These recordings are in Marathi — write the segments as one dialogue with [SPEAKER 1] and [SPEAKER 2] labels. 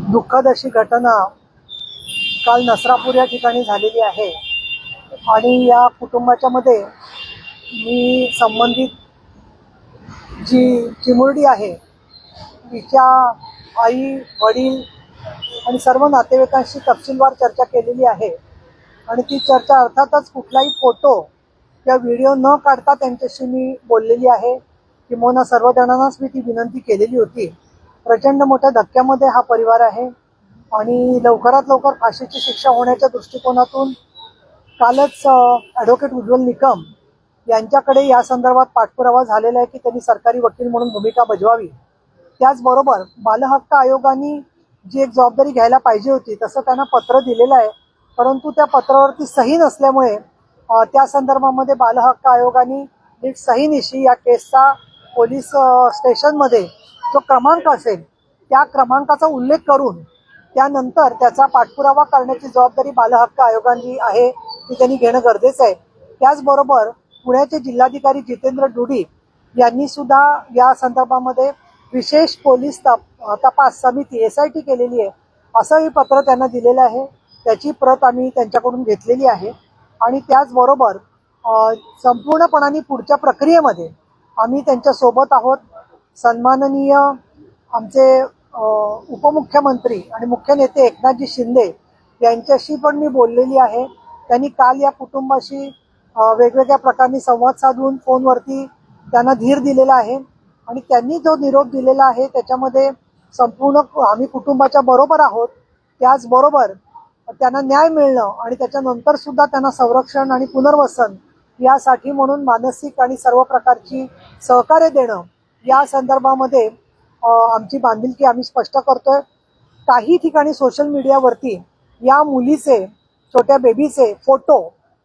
[SPEAKER 1] दुःखद अशी घटना काल नसरापूर या ठिकाणी झालेली आहे आणि या कुटुंबाच्या मध्ये मी संबंधित जी चिमुरडी आहे तिच्या आई वडील आणि सर्व नातेवाईकांशी तपशीलवार चर्चा केलेली आहे आणि ती चर्चा अर्थातच कुठलाही फोटो किंवा व्हिडिओ न काढता त्यांच्याशी मी बोललेली आहे। किंवा सर्व जणांनाच मी ती विनंती केलेली होती। प्रचंड मोठ्या धक्क्यामध्ये हा परिवार आहे आणि लवकरात लवकर फाशीची शिक्षा होण्याच्या दृष्टिकोनातून कालच ॲडव्होकेट उज्ज्वल निकम यांच्याकडे या संदर्भात पाठपुरावा झालेला आहे की त्यांनी सरकारी वकील म्हणून भूमिका बजवावी। त्याचबरोबर बालहक्क आयोगाने जी एक जबाबदारी घ्यायला पाहिजे होती तसं त्यांना पत्र दिलेलं आहे, परंतु त्या पत्रावरती सही नसल्यामुळे त्या संदर्भामध्ये बालहक्क आयोगाने नीट सहीनिशी या केसचा पोलीस स्टेशनमध्ये जो क्रमांक असेल त्या क्रमांकाचा उल्लेख करून त्यानंतर त्याचा पाठपुरावा करण्याची जबाबदारी बालहक्क आयोगाची आहे ती त्यांनी घेणं गरजेचं आहे। त्याचबरोबर पुण्याचे जिल्हाधिकारी जितेंद्र डुडी यांनी सुद्धा या संदर्भामध्ये विशेष पोलीस तपास समिती SIT केलेली आहे असंही पत्र त्यांना दिलेलं आहे। त्याची प्रत आम्ही त्यांच्याकडून घेतलेली आहे आणि त्याचबरोबर संपूर्णपणाने पुढच्या प्रक्रियेमध्ये आम्ही त्यांच्या सोबत आहोत। सन्माननीय आमचे उपमुख्यमंत्री आणि मुख्य नेते एकनाथजी शिंदे यांच्याशी पण मी बोललेली आहे। त्यांनी काल या कुटुंबाशी वेगवेगळ्या प्रकारे संवाद साधून फोनवरती त्यांना धीर दिलेला आहे आणि त्यांनी जो निरोप दिलेला आहे त्याच्यामध्ये संपूर्ण आम्ही कुटुंबाच्या बरोबर आहोत। त्याचबरोबर त्यांना न्याय मिळणं आणि त्याच्यानंतर सुद्धा त्यांना संरक्षण आणि पुनर्वसन यासाठी म्हणून मानसिक आणि सर्व प्रकारची सहकार्य देणं या संदर्भामध्ये आमची बांधिलकी आम्ही स्पष्ट करतोय। काही ठिकाणी सोशल मीडियावरती या मुलीचे छोट्या बेबीचे फोटो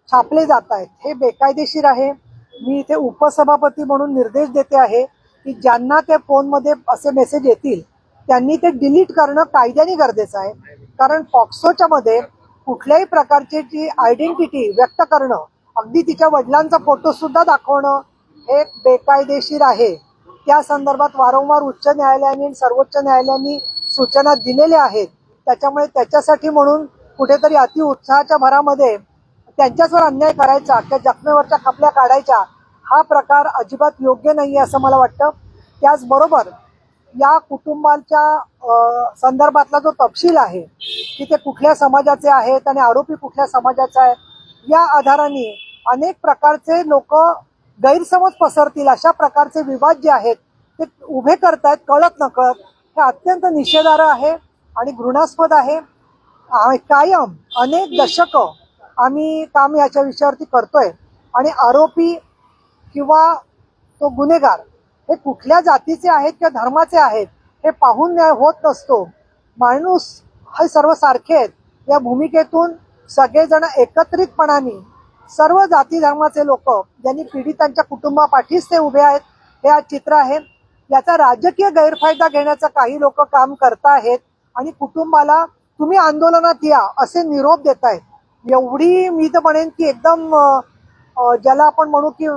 [SPEAKER 1] छापले जात आहेत, हे बेकायदेशीर आहे। मी इथे उपसभापती म्हणून निर्देश देते आहे की ज्यांना त्या फोनमध्ये असे मेसेज येतील त्यांनी ते डिलीट करणं कायद्याने गरजेचं आहे, कारण पॉक्सोच्या मध्ये कुठल्याही प्रकारची जी आयडेंटिटी व्यक्त करणं, अगदी तिच्या वडिलांचा फोटो सुद्धा दाखवणं हे बेकायदेशीर आहे। त्या संदर्भात वारंवार उच्च न्यायालयाने सर्वोच्च न्यायालयाने सूचना दिलेल्या आहेत। त्याच्यामुळे त्याच्यासाठी म्हणून कुठेतरी अति उत्साहाच्या भरामध्ये त्यांच्यावर अन्याय करायचा किंवा जखमेवरच्या खपल्या काढायच्या हा प्रकार अजिबात योग्य नाही असं मला वाटतं। त्याचबरोबर या कुटुंबाच्या संदर्भातला जो तपशील आहे की ते कुठल्या समाजाचे आहेत आणि आरोपी कुठल्या समाजाचा आहे या आधाराने अनेक प्रकारचे लोक गैरसमज पसरतील अशा प्रकारचे विवाद जे आहेत ते उभे करतायत कळत नकळत, हे अत्यंत निषेधार्ह आहे आणि घृणास्पद आहे। कायम अनेक दशकं आम्ही काम याच्या विषयावरती करतोय आणि आरोपी किंवा तो गुन्हेगार हे कुठल्या जातीचे आहेत किंवा धर्माचे आहेत हे पाहून न्याय होत नसतो। माणूस हे सर्व सारखे आहेत या भूमिकेतून सगळेजण एकत्रितपणाने सर्व जाती धर्माचे लोक ज्यांनी पीडितांच्या कुटुंबापाठीच ते उभे आहेत हे आज चित्र आहे। याचा राजकीय गैरफायदा घेण्याचं काही लोक काम करतायत आणि कुटुंबाला तुम्ही आंदोलनात या असे निरोप देतायत। एवढी मी तर म्हणेन की एकदम ज्याला आपण म्हणू की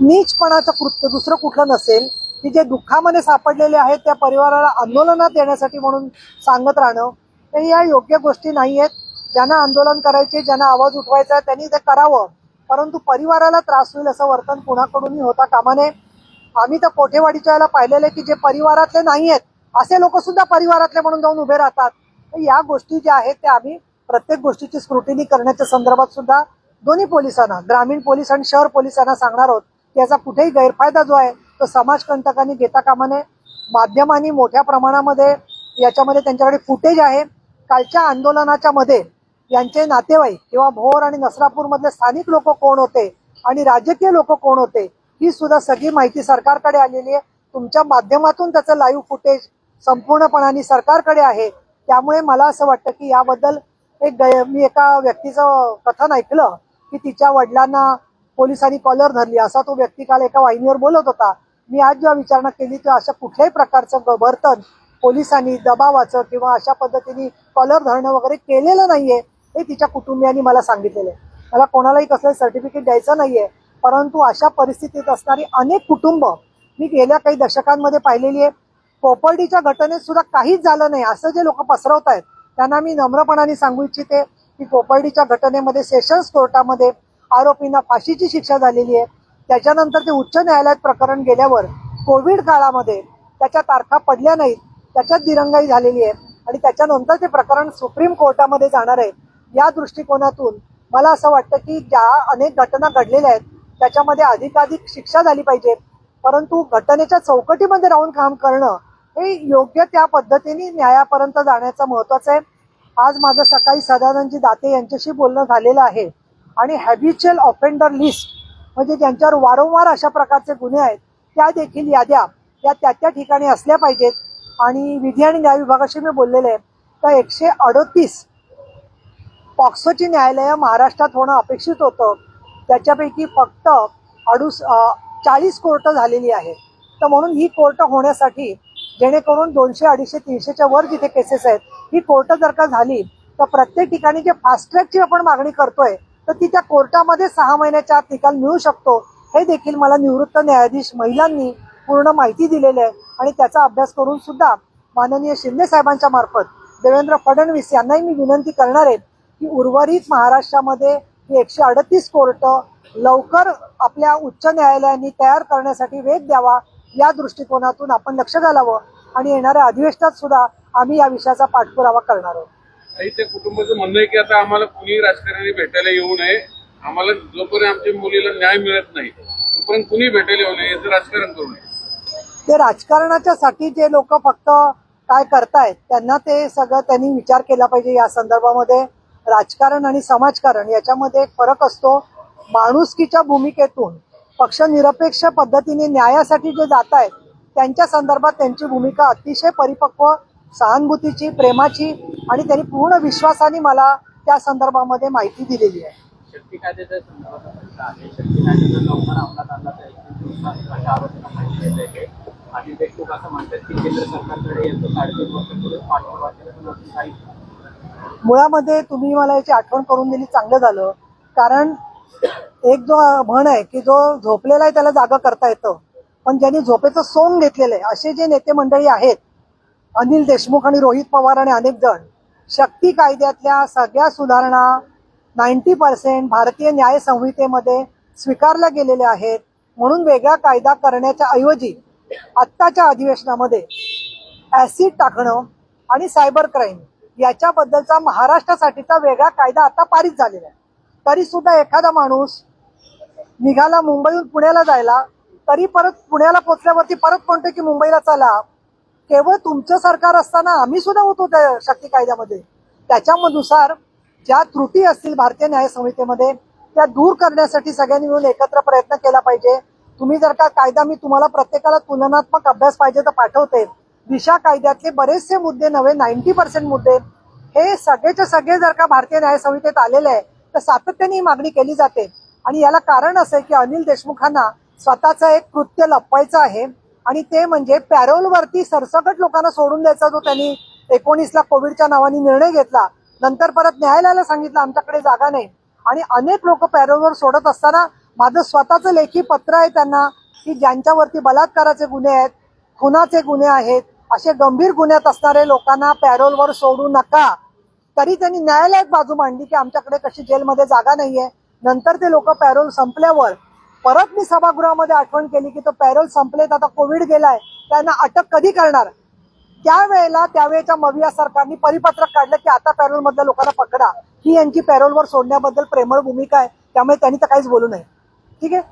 [SPEAKER 1] नीचपणाचं कृत्य दुसरं कुठलं नसेल की जे दुःखामध्ये सापडलेले आहेत त्या परिवाराला आंदोलनात येण्यासाठी म्हणून सांगत राहणं हे या योग्य गोष्टी नाही आहेत। ज्यांना आंदोलन करायचे, ज्यांना आवाज उठवायचा त्यांनी ते करावं, परंतु परिवाराला त्रास होईल असं वर्तन कुणाकडूनही होता कामा नये। आम्ही तर कोठेवाडीच्या याला पाहिलेले की जे परिवारातले नाही आहेत असे लोक सुद्धा परिवारातले म्हणून जाऊन उभे राहतात। या गोष्टी ज्या आहेत त्या आम्ही प्रत्येक गोष्टीची स्क्रुटिनी करण्याच्या संदर्भात सुद्धा दोन्ही पोलिसांना, ग्रामीण पोलीस आणि शहर पोलिसांना सांगणार आहोत की याचा कुठेही गैरफायदा जो आहे तो समाजकंटकांनी घेता कामा नये। माध्यमांनी मोठ्या प्रमाणामध्ये याच्यामध्ये त्यांच्याकडे फुटेज आहे। कालच्या आंदोलनाच्या मध्ये यांचे नातेवाईक किंवा भोर आणि नसरापूर मधले स्थानिक लोक कोण होते आणि राजकीय लोक कोण होते ही सुद्धा सगळी माहिती सरकारकडे आलेली आहे। तुमच्या माध्यमातून त्याचं लाईव्ह फुटेज संपूर्णपणाने सरकारकडे आहे। त्यामुळे मला असं वाटतं की याबद्दल मी एका व्यक्तीचं कथन ऐकलं की तिच्या वडिलांना पोलिसांनी कॉलर धरली असा तो व्यक्ती काल एका वाहिनीवर बोलत होता। मी आज जेव्हा विचारणा केली तेव्हा अशा कुठल्याही प्रकारचं वर्तन पोलिसांनी दबावाचं किंवा अशा पद्धतीने कॉलर धरणं वगैरे केलेलं नाहीये हे तिच्या कुटुंबियांनी मला सांगितलेलं आहे। मला कोणालाही कसलं सर्टिफिकेट द्यायचं नाहीये, परंतु अशा परिस्थितीत असणारी अनेक कुटुंब मी गेल्या काही दशकांमध्ये पाहिलेली आहे। कोपर्डीच्या घटनेत सुद्धा काहीच झालं नाही असं जे लोक पसरवत आहेत त्यांना मी नम्रपणाने सांगू इच्छिते की कोपर्डीच्या घटनेमध्ये सेशन्स कोर्टामध्ये आरोपींना फाशीची शिक्षा झालेली आहे. त्याच्यानंतर ते उच्च न्यायालयात प्रकरण गेल्यावर कोविड काळामध्ये त्याच्या तारखा पडल्या नाहीत, त्याच्यात दिरंगाई झालेली आहे आणि त्याच्यानंतर ते प्रकरण सुप्रीम कोर्टामध्ये जाणार आहे. या दृष्टिकोनातून मला असं वाटतं की ज्या अनेक घटना घडलेल्या आहेत त्याच्यामध्ये अधिकाधिक शिक्षा झाली पाहिजे, परंतु घटनेच्या चौकटीमध्ये राहून काम करणं हे योग्य त्या पद्धतीने न्यायापर्यंत जाण्याचं महत्वाचं आहे. आज माझं सकाळी सदानंदजी दाते यांच्याशी बोलणं झालेलं आहे आणि हॅबिच्युअल ऑफेंडर लिस्ट म्हणजे ज्यांच्यावर वारंवार अशा प्रकारचे गुन्हे आहेत त्या देखील याद्या या त्या ठिकाणी असल्या पाहिजेत. आणि विधी आणि न्याय विभागाशी मी बोललेले आहे तर 138 पॉक्सोची न्यायालयं महाराष्ट्रात होणं अपेक्षित होतं, त्याच्यापैकी फक्त 40 कोर्ट झालेली आहेत. तर म्हणून ही कोर्ट होण्यासाठी जेणेकरून 200, 250, 300च्या वर जिथे केसेस आहेत ही कोर्ट जर का झाली तर प्रत्येक ठिकाणी जे फास्ट ट्रॅकची आपण मागणी करतोय तर ती त्या कोर्टामध्ये 6 महिन्याच्या आत निकाल मिळू शकतो. हे देखील मला निवृत्त न्यायाधीश महिलांनी पूर्ण माहिती दिलेली आहे आणि त्याचा अभ्यास करून सुद्धा माननीय शिंदे साहेबांच्या मार्फत देवेंद्र फडणवीस यांनाही मी विनंती करणार आहे की उर्वरित महाराष्ट्रामध्ये ही 138 कोर्ट लवकर आपल्या उच्च न्यायालयांनी तयार करण्यासाठी वेग द्यावा. या दृष्टिकोनातून आपण लक्ष घालावं आणि येणाऱ्या अधिवेशनात सुद्धा आम्ही या विषयाचा पाठपुरावा करणार आहोत.
[SPEAKER 2] त्या कुटुंबाचं म्हणणं आहे की आता आम्हाला कुणी राजकारणी भेटायला येऊ नये, आम्हाला जोपर्यंत आमच्या मुलीला न्याय मिळत नाही तोपर्यंत कुणी भेटायला येऊ नये, याचं राजकारण करू नये.
[SPEAKER 1] ते राजकारणाच्या साठी जे लोक फक्त काय करतायत त्यांना ते सगळं त्यांनी विचार केला पाहिजे. या संदर्भामध्ये राजकारण आणि समाजकारण याच्यामध्ये एक फरक असतो. माणुसकीच्या भूमिकेतून पक्षनिरपेक्ष पद्धतीने न्यायासाठी जे जात आहेत त्यांच्या संदर्भात त्यांची भूमिका अतिशय परिपक्व, सहानुभूतीची, प्रेमाची आणि त्यांनी पूर्ण विश्वासाने मला त्या संदर्भामध्ये माहिती दिलेली आहे.
[SPEAKER 3] शक्ती कायद्याच्या संदर्भात प्रश्न आहे. शक्ती कायद्याचा लवकर अंमलात आणला तर 21 दिवसात अशा आरोपांना माहिती देते आणि देशमुख असं म्हणतात की केंद्र सरकारकडे यांचं 3.5 वर्षापूर्वी पाठपुरावा केला पण अजून काही.
[SPEAKER 1] मुळामध्ये तुम्ही मला याची आठवण करून दिली, चांगलं झालं. कारण एक जो म्हण आहे की जो झोपलेला आहे त्याला जागा करता येतं, पण ज्यांनी झोपेचं सोंग घेतलेलं आहे असे जे नेते मंडळी आहेत अनिल देशमुख आणि रोहित पवार आणि अनेक जण शक्ती कायद्यातल्या सगळ्या सुधारणा 90% भारतीय न्याय संहितेमध्ये स्वीकारल्या गेलेल्या आहेत. म्हणून वेगळा कायदा करण्याच्या ऐवजी आत्ताच्या अधिवेशनामध्ये ऍसिड टाकणं आणि सायबर क्राईम याच्याबद्दलचा महाराष्ट्रासाठीचा वेगळा कायदा आता पारित झालेला आहे. तरी सुद्धा एखादा माणूस निघाला मुंबईहून पुण्याला जायला तरी परत पुण्याला पोचल्यावरती परत म्हणतोय की मुंबईला चला. केवळ तुमचं सरकार असताना आम्ही सुद्धा होतो त्या शक्ती कायद्यामध्ये. त्याच्यानुसार ज्या त्रुटी असतील भारतीय न्याय संहितेमध्ये त्या दूर करण्यासाठी सगळ्यांनी मिळून एकत्र प्रयत्न केला पाहिजे. तुम्ही जर का कायदा मी तुम्हाला प्रत्येकाला तुलनात्मक अभ्यास पाहिजे तर पाठवते. दिशा कायद्यातले बरेचसे मुद्दे नव्हे 90% मुद्दे हे सगळेचे सगळे जर का भारतीय न्याय संहितेत आलेले आहे तर सातत्याने ही मागणी केली जाते. आणि याला कारण असं आहे की अनिल देशमुखांना स्वतःचं एक कृत्य लपवायचं आहे आणि ते म्हणजे पॅरोलवरती सरसकट लोकांना सोडून द्यायचा जो त्यांनी 19ला कोविडच्या नावाने निर्णय घेतला. नंतर परत न्यायालयाला सांगितलं आमच्याकडे जागा नाही आणि अनेक लोक पॅरोलवर सोडत असताना माझं स्वतःचं लेखी पत्र आहे त्यांना की ज्यांच्यावरती बलात्काराचे गुन्हे आहेत, खुनाचे गुन्हे आहेत, असे गंभीर गुन्ह्यात असणारे लोकांना पॅरोलवर सोडू नका. तरी त्यांनी न्यायालयात बाजू मांडली की आमच्याकडे कशी जेलमध्ये जागा नाहीये. नंतर ते लोक पॅरोल संपल्यावर परत मी सभागृहामध्ये आठवण केली की तो पॅरोल संपलेत, आता कोविड गेलाय, त्यांना अटक कधी करणार. त्यावेळेला त्यावेळेच्या मविया सरकारने परिपत्रक काढलं की आता पॅरोल मधल्या लोकांना पकडा. ही यांची पॅरोलवर सोडण्याबद्दल प्रेमळ भूमिका आहे, त्यामुळे त्यांनी तर काहीच बोलू नये. ठीक आहे.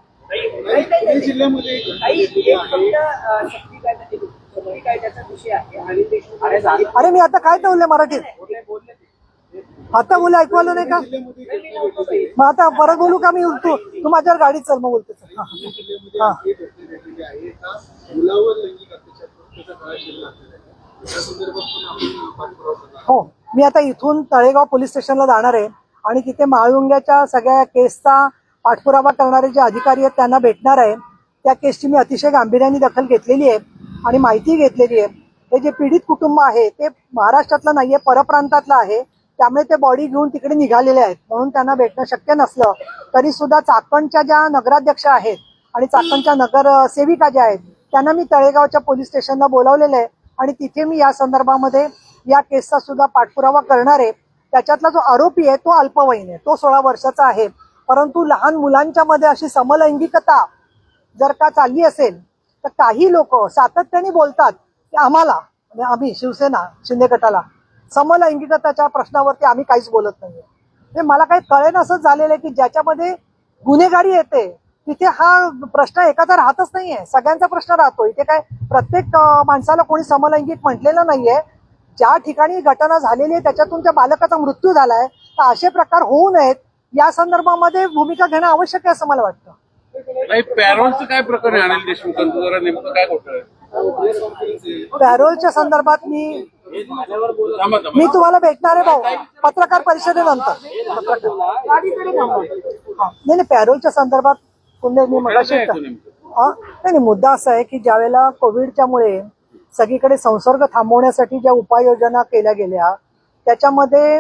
[SPEAKER 1] अरे मी आता काय बोलले मराठीत, आता बोल ऐकू आलं नाही का. मग आता परत बोलू का मी. तू माझ्यावर गाडीत चल मग बोलते. हो, मी आता इथून तळेगाव पोलीस स्टेशनला जाणार आहे आणि तिथे माळुंग्याच्या सगळ्या केसचा पाठपुरावा करणारे जे अधिकारी आहेत त्यांना भेटणार आहे. त्या केसची मी अतिशय गांभीर्याने दखल घेतलेली आहे आणि माहिती घेतलेली आहे. हे जे पीडित कुटुंब आहे ते महाराष्ट्रातलं नाहीये, परप्रांतातलं आहे. त्यामुळे ते बॉडी घेऊन तिकडे निघालेले आहेत, म्हणून त्यांना भेटणं शक्य नसलं तरी सुद्धा चाकणच्या ज्या नगराध्यक्ष आहेत आणि चाकणच्या नगरसेविका ज्या आहेत त्यांना मी तळेगावच्या पोलीस स्टेशनला बोलावलेलं आहे. आणि तिथे मी या संदर्भामध्ये या केसचा सुद्धा पाठपुरावा करणार आहे. त्याच्यातला जो आरोपी आहे तो अल्पवयीन आहे, तो 16 वर्षाचा आहे. परंतु लहान मुलांच्या मध्ये अशी समलैंगिकता जर का चालली असेल तर काही लोक सातत्याने बोलतात की आम्हाला, म्हणजे आम्ही शिवसेना शिंदे गटाला समलैंगिकताच्या प्रश्नावरती आम्ही काहीच बोलत नाहीये. हे मला काही कळेन असंच झालेलं आहे की ज्याच्यामध्ये गुन्हेगारी येते तिथे हा प्रश्न एखादा राहतच नाहीये, सगळ्यांचा प्रश्न राहतो. इथे काय प्रत्येक माणसाला कोणी समलैंगिक म्हटलेलं नाहीये. ज्या ठिकाणी घटना झालेली आहे त्याच्यातून त्या बालकाचा मृत्यू झालाय, तर असे प्रकार होऊ नयेत या संदर्भामध्ये भूमिका घेणं आवश्यक आहे असं मला वाटतं.
[SPEAKER 2] नाही, पॅरोलचं काय प्रकरण आहे अनिल देशमुखांचं, जरा नेमकं काय घोटाळं आहे?
[SPEAKER 1] पॅरोलच्या संदर्भात मी तुम्हाला भेटणार आहे भाऊ पत्रकार परिषदेनंतर. नाही, पॅरोलच्या संदर्भात पुन्हा मी मगाशी नाही, मुद्दा असा आहे की ज्यावेळेला कोविडच्यामुळे सगळीकडे संसर्ग थांबवण्यासाठी ज्या उपाययोजना केल्या गेल्या त्याच्यामध्ये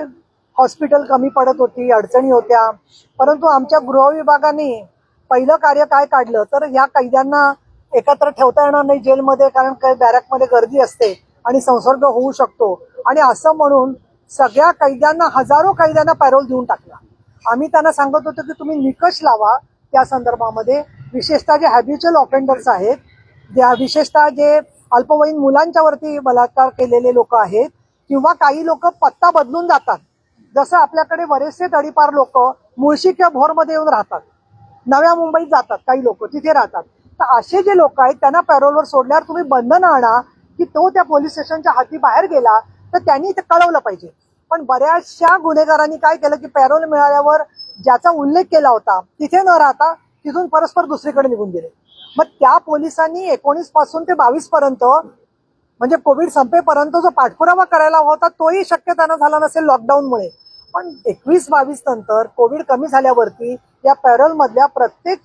[SPEAKER 1] हॉस्पिटल कमी पडत होती, अडचणी होत्या. परंतु आमच्या गृह विभागाने पहिलं कार्य काय काढलं तर या कैद्यांना एकत्र ठेवता येणार नाही जेलमध्ये, कारण काही बॅरकमध्ये गर्दी असते आणि संसर्ग होऊ शकतो. आणि असं म्हणून सगळ्या कैद्यांना, हजारो कैद्यांना पॅरोल देऊन टाकला. आम्ही त्यांना सांगत होतो की तुम्ही निकष लावा त्या संदर्भामध्ये, विशेषतः जे हॅबिच्युअल ऑफेंडर्स आहेत, विशेषतः जे अल्पवयीन मुलांच्या वरती बलात्कार केलेले लोक आहेत, किंवा काही लोक पत्ता बदलून जातात. जसं आपल्याकडे बरेचसे तडीपार लोक मुळशी किंवा भोरमध्ये येऊन राहतात, नव्या मुंबईत जातात, काही लोक तिथे राहतात. तर असे जे लोक आहेत त्यांना पॅरोलवर सोडल्यावर तुम्ही बंधन आणा की तो त्या पोलीस स्टेशनच्या हाती बाहेर गेला तर त्यांनी ते कळवलं पाहिजे. पण बऱ्याचशा गुन्हेगारांनी काय केलं की पॅरोल मिळाल्यावर ज्याचा उल्लेख केला होता तिथे न राहता तिथून परस्पर दुसरीकडे निघून गेले. मग त्या पोलिसांनी 19 पासून ते 22 पर्यंत, म्हणजे कोविड संपेपर्यंत जो पाठपुरावा करायला होता तोही शक्य त्यांना झाला नसेल लॉकडाऊनमुळे. पण 21-22 नंतर कोविड कमी झाल्यावरती या पॅरोल मधल्या प्रत्येक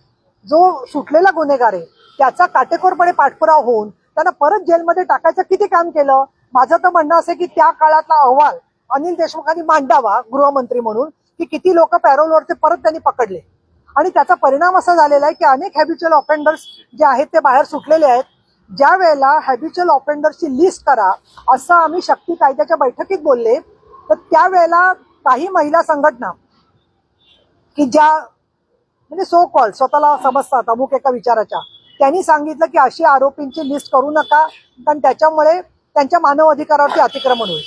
[SPEAKER 1] जो सुटलेला गुन्हेगार आहे त्याचा काटेकोरपणे पाठपुरावा होऊन त्यांना परत जेलमध्ये टाकायचं किती काम केलं. माझं तर म्हणणं असं की त्या काळातला अहवाल अनिल देशमुखांनी मांडावा गृहमंत्री म्हणून की किती लोक पॅरोलवरती परत त्यांनी पकडले. आणि त्याचा परिणाम असा झालेला आहे की अनेक हॅबिच्युअल ऑफेंडर्स जे आहेत ते बाहेर सुटलेले आहेत. ज्या वेळेला हॅबिच्युअल ऑफेंडर्सची लिस्ट करा असं आम्ही शक्ती कायद्याच्या बैठकीत बोलले, तर त्यावेळेला काही महिला संघटना की ज्या म्हणजे सो कॉल स्वतःला समजतात अमुक एका विचाराच्या, त्यांनी सांगितलं की अशी आरोपींची लिस्ट करू नका कारण त्याच्यामुळे त्यांच्या मानव अधिकारावरती अतिक्रमण होईल.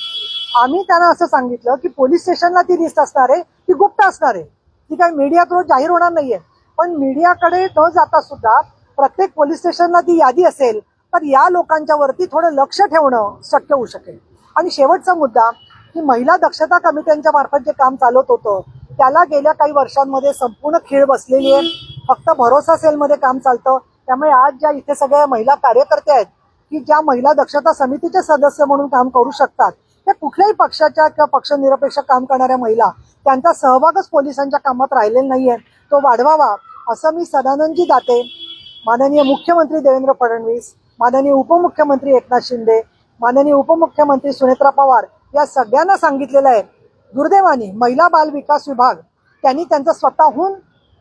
[SPEAKER 1] आम्ही त्यांना असं सांगितलं की पोलीस स्टेशनला ती लिस्ट असणार आहे, ती गुप्त असणार आहे, ती काही मीडियात रोज जाहीर होणार नाहीये. पण मीडियाकडे न जाता सुद्धा प्रत्येक पोलीस स्टेशनला ती यादी असेल तर या लोकांच्या वरती थोडं लक्ष ठेवणं शक्य होऊ शकेल. आणि शेवटचा मुद्दा की महिला दक्षता कमिट्यांच्या मार्फत जे काम चालत होतं त्याला गेल्या काही वर्षांमध्ये संपूर्ण खीळ बसलेली आहे. फक्त भरोसा सेलमध्ये काम चालतं. त्यामुळे आज ज्या इथे सगळ्या महिला कार्यकर्ते आहेत की ज्या महिला दक्षता समितीचे सदस्य म्हणून काम करू शकतात, त्या कुठल्याही पक्षाच्या किंवा पक्षनिरपेक्ष काम करणाऱ्या महिला, त्यांचा सहभागच पोलिसांच्या कामात राहिलेला नाहीये, तो वाढवावा असं मी सदानंदजी दाते, माननीय मुख्यमंत्री देवेंद्र फडणवीस, माननीय उपमुख्यमंत्री एकनाथ शिंदे, माननीय उपमुख्यमंत्री सुनेत्रा पवार या सगळ्यांना सांगितलेलं आहे. दुर्दैवाने महिला बाल विकास विभाग त्यांनी त्यांचं स्वतःहून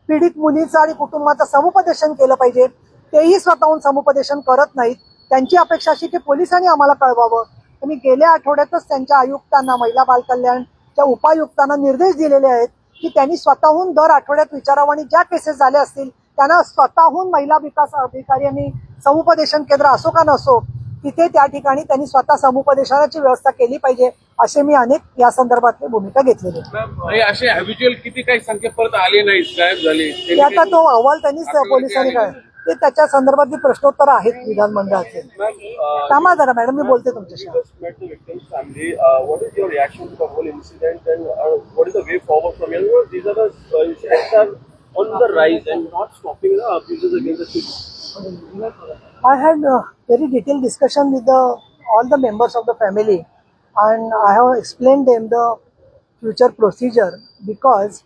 [SPEAKER 1] पीडित मुलीचं आणि कुटुंबाचं समुपदेशन केलं पाहिजे, तेही स्वतःहून समुपदेशन करत नाहीत. त्यांची अपेक्षा अशी की पोलिसांनी आम्हाला कळवावं. मी गेल्या आठवड्यातच त्यांच्या आयुक्तांना, महिला बाल कल्याणच्या उपायुक्तांना निर्देश दिलेले आहेत की त्यांनी स्वतःहून दर आठवड्यात विचारावं आणि ज्या केसेस झाल्या असतील त्यांना स्वतःहून महिला विकास अधिकाऱ्यांनी समुपदेशन केंद्र असो का नसो तिथे त्या ठिकाणी त्यांनी स्वतः समुपदेशनाची व्यवस्था केली पाहिजे, असे मी अनेक या संदर्भातली भूमिका घेतलेली.
[SPEAKER 2] असे हॅबिच्युअल किती काही संख्या परत आले नाही, गायब झाले,
[SPEAKER 1] ते आता तो अहवाल त्यांनीच पोलिसांनी काय ते त्याच्या संदर्भातली प्रश्नोत्तर आहेत विधानमंडळाचे. थांबा जरा मॅडम, मी बोलते तुमच्याशी. I had a very detailed discussion with all the members of the family, and I have explained them the future procedure because